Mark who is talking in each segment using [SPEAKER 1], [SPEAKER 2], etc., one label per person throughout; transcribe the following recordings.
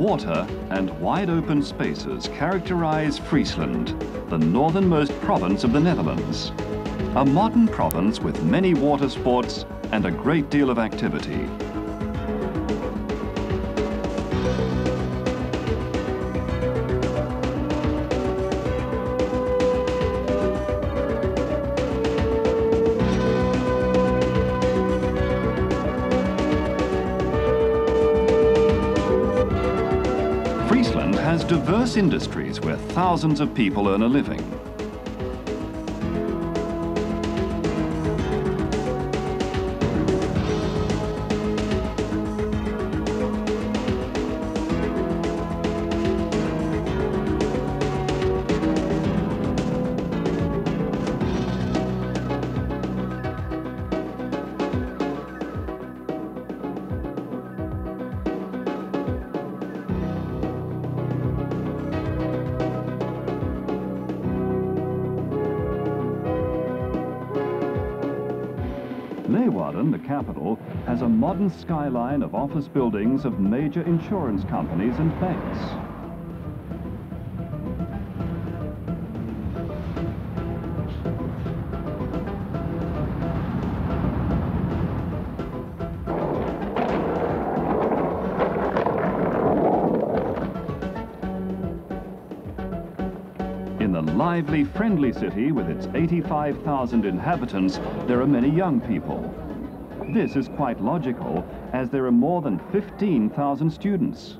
[SPEAKER 1] Water and wide open spaces characterize Friesland, the northernmost province of the Netherlands. A modern province with many water sports and a great deal of activity. Friesland has diverse industries where thousands of people earn a living. The capital has a modern skyline of office buildings of major insurance companies and banks. In the lively, friendly city with its 85,000 inhabitants, there are many young people. This is quite logical, as there are more than 15,000 students.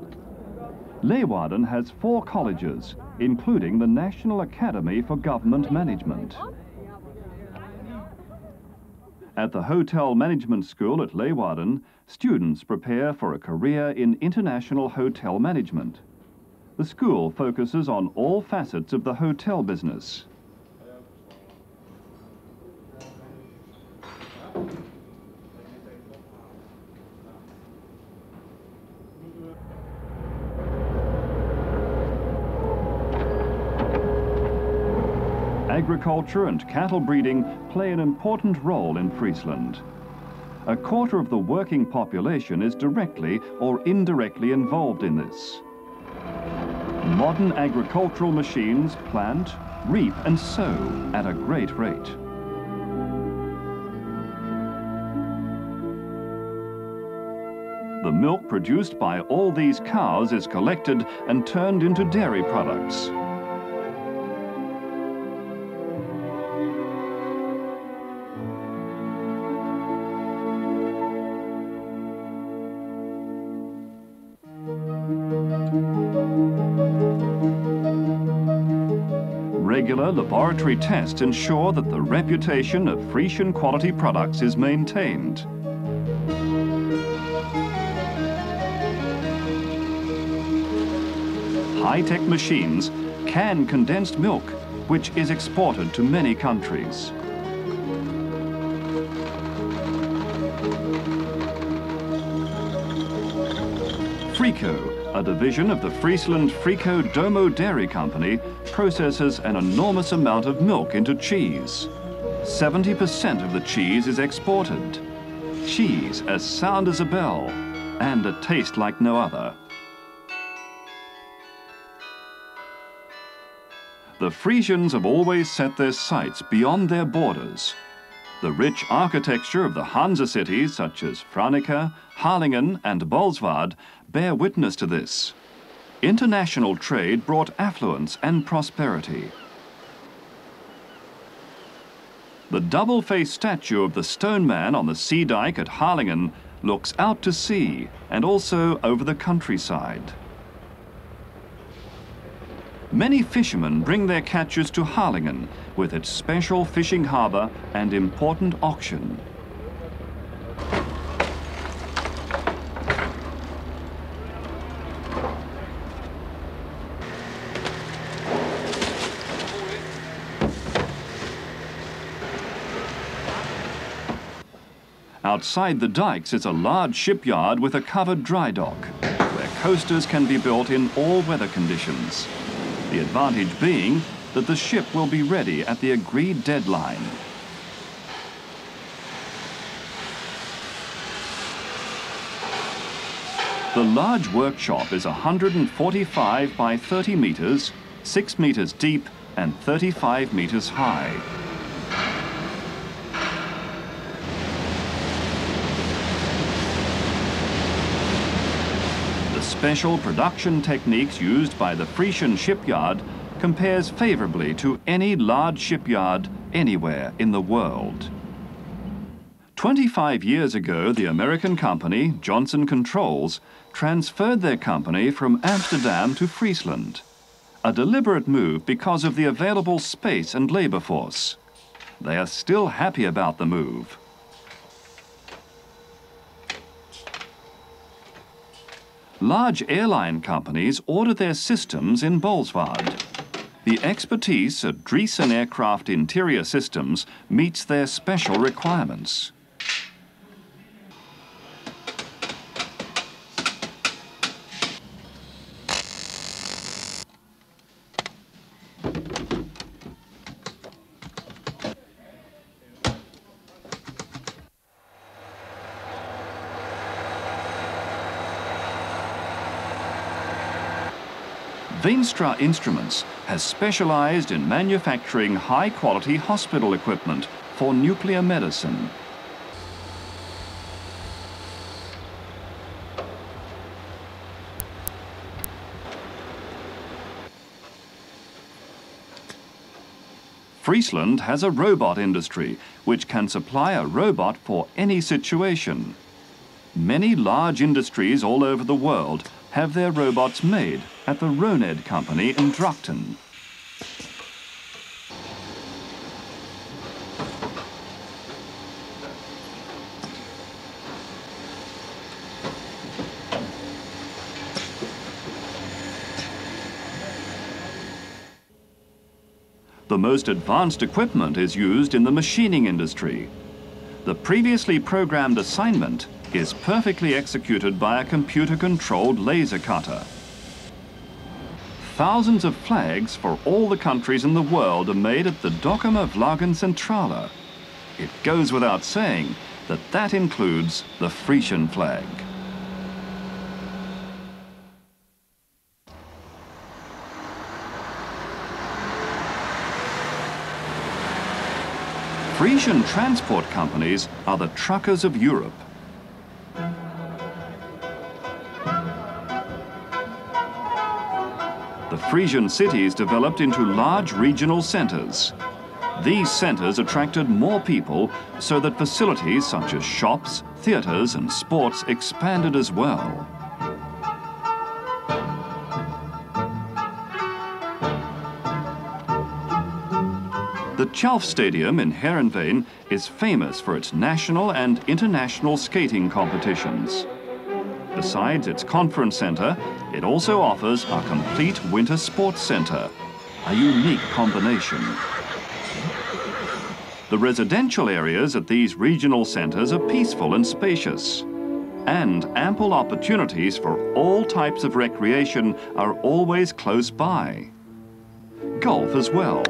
[SPEAKER 1] Leeuwarden has 4 colleges, including the National Academy for Government Management. At the Hotel Management School at Leeuwarden, students prepare for a career in international hotel management. The school focuses on all facets of the hotel business. Agriculture and cattle breeding play an important role in Friesland. A quarter of the working population is directly or indirectly involved in this. Modern agricultural machines plant, reap and sow at a great rate. The milk produced by all these cows is collected and turned into dairy products. Regular laboratory tests ensure that the reputation of Frisian quality products is maintained. High-tech machines can condensed milk, which is exported to many countries. Frico, a division of the Friesland Frico Domo Dairy Company, processes an enormous amount of milk into cheese. 70% of the cheese is exported. Cheese as sound as a bell and a taste like no other. The Frisians have always set their sights beyond their borders. The rich architecture of the Hanse cities, such as Franeker, Harlingen and Bolsward, bear witness to this. International trade brought affluence and prosperity. The double-faced statue of the stone man on the sea dike at Harlingen looks out to sea and also over the countryside. Many fishermen bring their catches to Harlingen with its special fishing harbour and important auction. Outside the dikes is a large shipyard with a covered dry dock, where coasters can be built in all weather conditions. The advantage being that the ship will be ready at the agreed deadline. The large workshop is 145 by 30 meters, 6 meters deep and 35 meters high. The special production techniques used by the Friesland shipyard compares favorably to any large shipyard anywhere in the world. 25 years ago, the American company, Johnson Controls, transferred their company from Amsterdam to Friesland. A deliberate move because of the available space and labor force. They are still happy about the move. Large airline companies order their systems in Bolsward. The expertise at Dreesen Aircraft Interior Systems meets their special requirements. Veenstra Instruments has specialized in manufacturing high-quality hospital equipment for nuclear medicine. Friesland has a robot industry which can supply a robot for any situation. Many large industries all over the world have their robots made at the Roned company in Drachten. The most advanced equipment is used in the machining industry. The previously programmed assignment is perfectly executed by a computer-controlled laser cutter. Thousands of flags for all the countries in the world are made at the Dokkumer Vlaggencentrale. It goes without saying that that includes the Friesland flag. Friesland transport companies are the truckers of Europe. The Friesland cities developed into large regional centers. These centers attracted more people so that facilities such as shops, theaters and sports expanded as well. The Chalf Stadium in Heerenveen is famous for its national and international skating competitions. Besides its conference center, it also offers a complete winter sports center, a unique combination. The residential areas at these regional centers are peaceful and spacious, and ample opportunities for all types of recreation are always close by. Golf as well.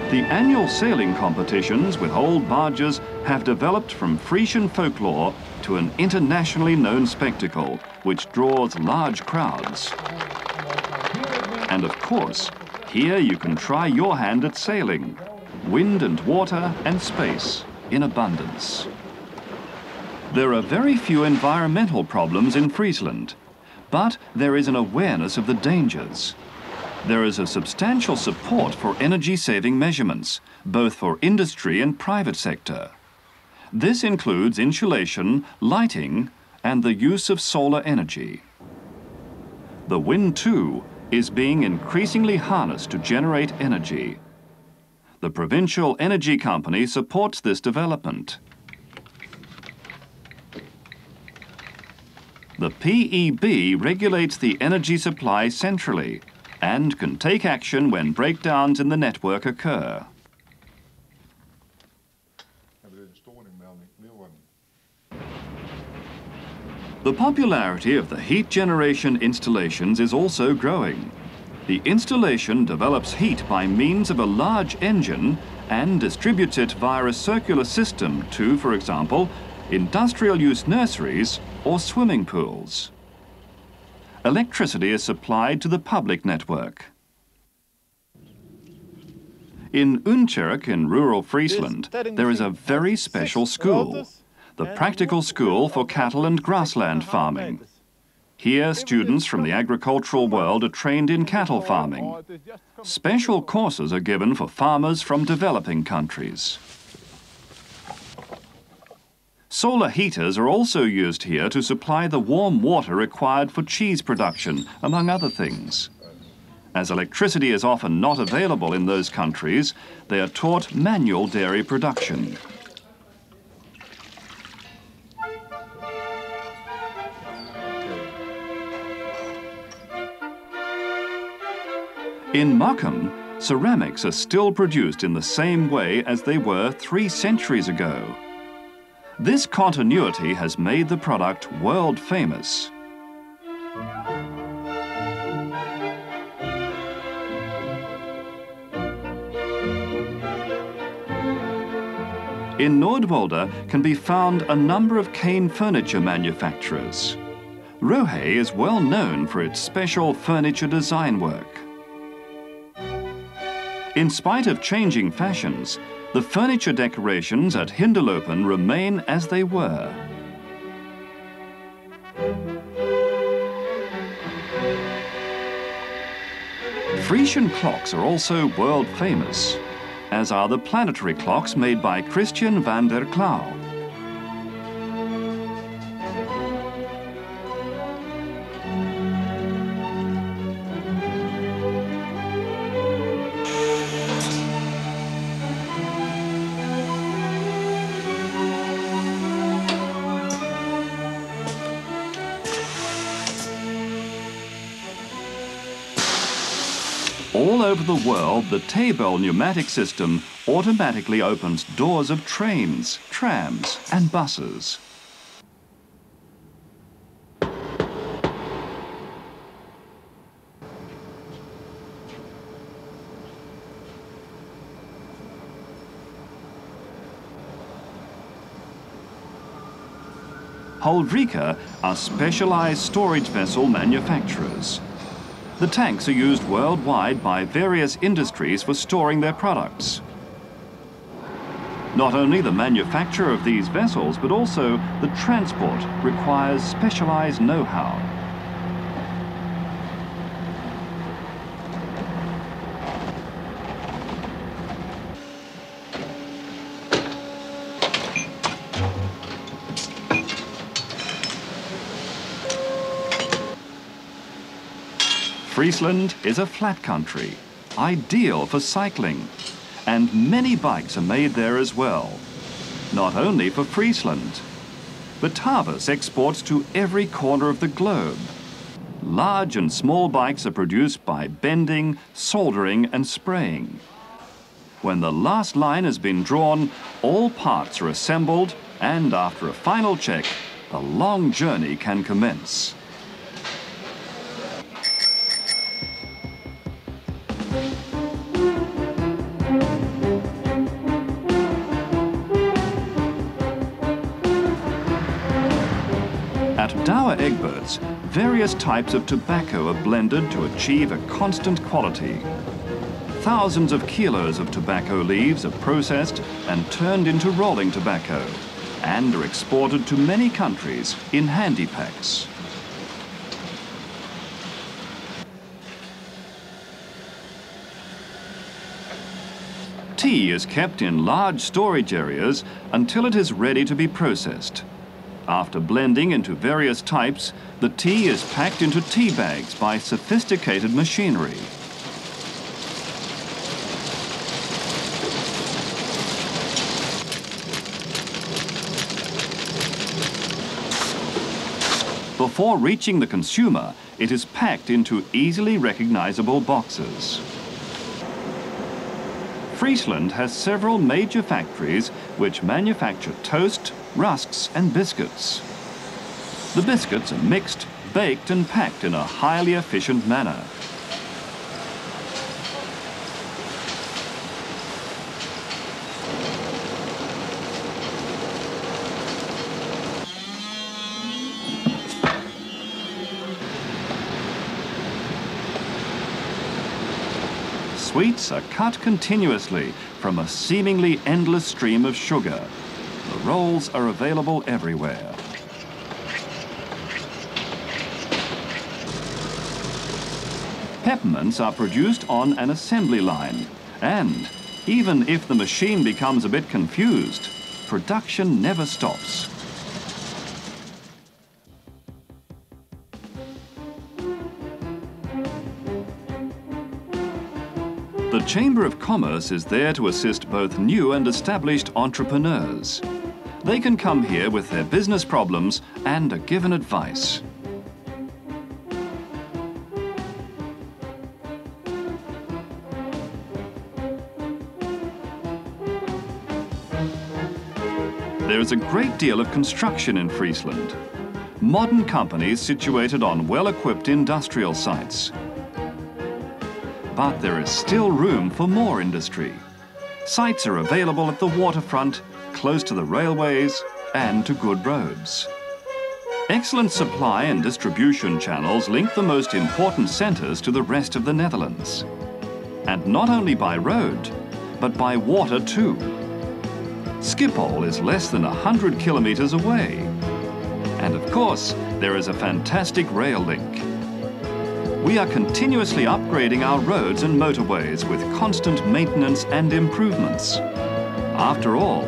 [SPEAKER 1] The annual sailing competitions with old barges have developed from Frisian folklore to an internationally known spectacle which draws large crowds. And of course, here you can try your hand at sailing. Wind and water and space in abundance. There are very few environmental problems in Friesland, but there is an awareness of the dangers. There is a substantial support for energy-saving measurements, both for industry and private sector. This includes insulation, lighting, and the use of solar energy. The wind, too, is being increasingly harnessed to generate energy. The provincial energy company supports this development. The PEB regulates the energy supply centrally and can take action when breakdowns in the network occur. The popularity of the heat generation installations is also growing. The installation develops heat by means of a large engine and distributes it via a circular system to, for example, industrial use nurseries or swimming pools. Electricity is supplied to the public network. In Uncherk in rural Friesland, there is a very special school, the practical school for cattle and grassland farming. Here, students from the agricultural world are trained in cattle farming. Special courses are given for farmers from developing countries. Solar heaters are also used here to supply the warm water required for cheese production, among other things. As electricity is often not available in those countries, they are taught manual dairy production. In Mokum, ceramics are still produced in the same way as they were 3 centuries ago. This continuity has made the product world famous. In Noordwolde can be found a number of cane furniture manufacturers. Rohe is well known for its special furniture design work. In spite of changing fashions, the furniture decorations at Hinderlopen remain as they were. Frisian clocks are also world famous, as are the planetary clocks made by Christian van der Klauw. All over the world, the Titel pneumatic system automatically opens doors of trains, trams and buses. Holdrika are specialized storage vessel manufacturers. The tanks are used worldwide by various industries for storing their products. Not only the manufacture of these vessels, but also the transport requires specialized know-how. Friesland is a flat country, ideal for cycling, and many bikes are made there as well. Not only for Friesland, but Havas exports to every corner of the globe. Large and small bikes are produced by bending, soldering and spraying. When the last line has been drawn, all parts are assembled, and after a final check, the long journey can commence. At Douwe Egberts, various types of tobacco are blended to achieve a constant quality. Thousands of kilos of tobacco leaves are processed and turned into rolling tobacco and are exported to many countries in handy packs. Tea is kept in large storage areas until it is ready to be processed. After blending into various types, the tea is packed into tea bags by sophisticated machinery. Before reaching the consumer, it is packed into easily recognizable boxes. Friesland has several major factories which manufacture toast, rusks and biscuits. The biscuits are mixed, baked and packed in a highly efficient manner. sweets are cut continuously from a seemingly endless stream of sugar. The rolls are available everywhere. Peppermints are produced on an assembly line, and even if the machine becomes a bit confused, production never stops. The Chamber of Commerce is there to assist both new and established entrepreneurs. They can come here with their business problems and are given advice. There is a great deal of construction in Friesland. Modern companies situated on well-equipped industrial sites. But there is still room for more industry. Sites are available at the waterfront, close to the railways and to good roads. Excellent supply and distribution channels link the most important centres to the rest of the Netherlands. And not only by road, but by water too. Schiphol is less than 100 kilometres away. And of course, there is a fantastic rail link. We are continuously upgrading our roads and motorways with constant maintenance and improvements. After all,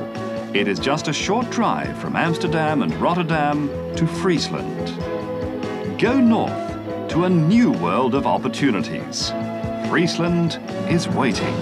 [SPEAKER 1] it is just a short drive from Amsterdam and Rotterdam to Friesland. Go north to a new world of opportunities. Friesland is waiting.